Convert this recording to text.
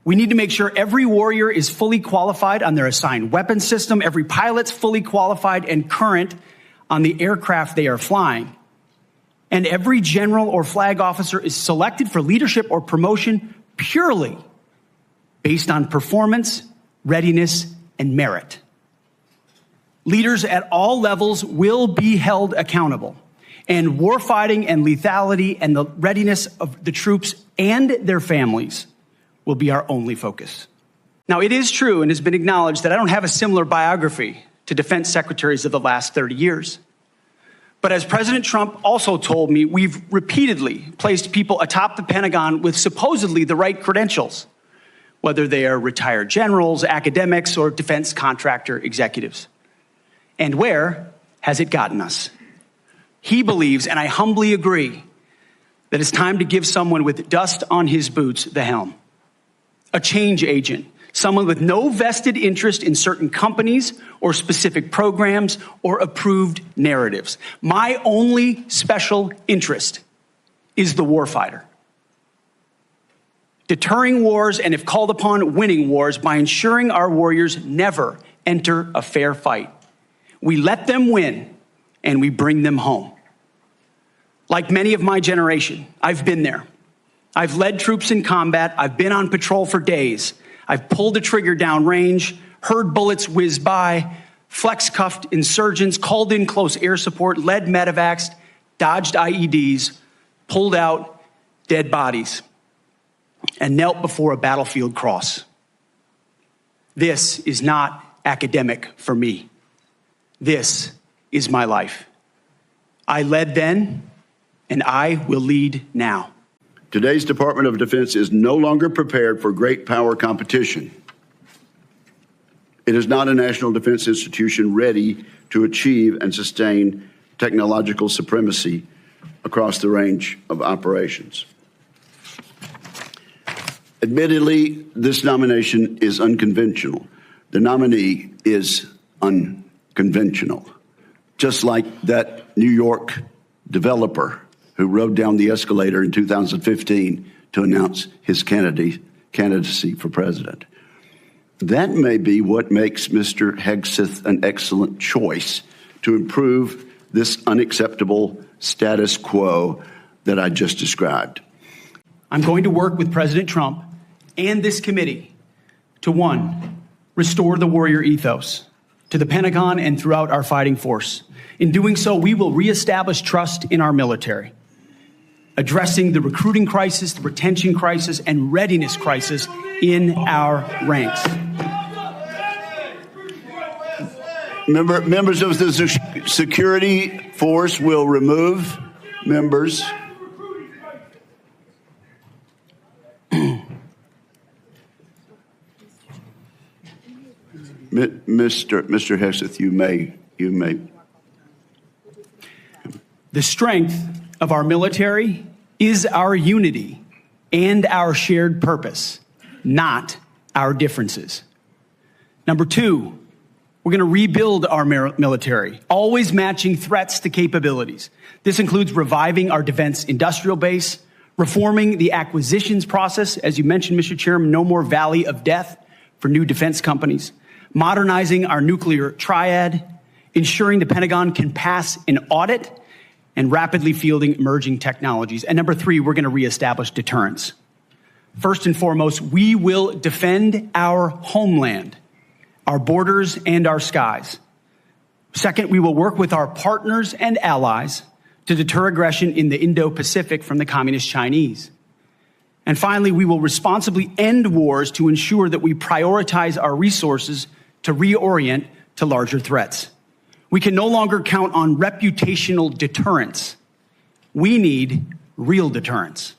We need to make sure every warrior is fully qualified on their assigned weapon system, every pilot's fully qualified and current on the aircraft they are flying, and every general or flag officer is selected for leadership or promotion purely based on performance, readiness, and merit. Leaders at all levels will be held accountable, and warfighting and lethality and the readiness of the troops and their families will be our only focus. Now, it is true and has been acknowledged that I don't have a similar biography to defense secretaries of the last 30 years. But as President Trump also told me, we've repeatedly placed people atop the Pentagon with supposedly the right credentials, whether they are retired generals, academics, or defense contractor executives. And where has it gotten us? He believes, and I humbly agree, that it's time to give someone with dust on his boots the helm. A change agent, someone with no vested interest in certain companies or specific programs or approved narratives. My only special interest is the warfighter. Deterring wars, and if called upon, winning wars by ensuring our warriors never enter a fair fight. We let them win, and we bring them home. Like many of my generation, I've been there. I've led troops in combat. I've been on patrol for days. I've pulled a trigger down range, heard bullets whiz by, flex-cuffed insurgents, called in close air support, led medevacs, dodged IEDs, pulled out dead bodies, and knelt before a battlefield cross. This is not academic for me. This is my life. I led then, and I will lead now. Today's Department of Defense is no longer prepared for great power competition. It is not a national defense institution ready to achieve and sustain technological supremacy across the range of operations. Admittedly, this nomination is unconventional. The nominee is unconventional, just like that New York developer who rode down the escalator in 2015 to announce his candidacy for president. That may be what makes Mr. Hegseth an excellent choice to improve this unacceptable status quo that I just described. I'm going to work with President Trump and this committee to, one, restore the warrior ethos to the Pentagon and throughout our fighting force. In doing so, we will reestablish trust in our military, addressing the recruiting crisis, the retention crisis, and readiness crisis in our ranks. Members of the security force will remove members. Mr. Hegseth, you may. The strength of our military is our unity and our shared purpose, not our differences. Number two, we're going to rebuild our military, always matching threats to capabilities. This includes reviving our defense industrial base, reforming the acquisitions process. As you mentioned, Mr. Chairman, no more valley of death for new defense companies, modernizing our nuclear triad, ensuring the Pentagon can pass an audit, and rapidly fielding emerging technologies. And number three, we're going to reestablish deterrence. First and foremost, we will defend our homeland, our borders, and our skies. Second, we will work with our partners and allies to deter aggression in the Indo-Pacific from the Communist Chinese. And finally, we will responsibly end wars to ensure that we prioritize our resources to reorient to larger threats. We can no longer count on reputational deterrence. We need real deterrence.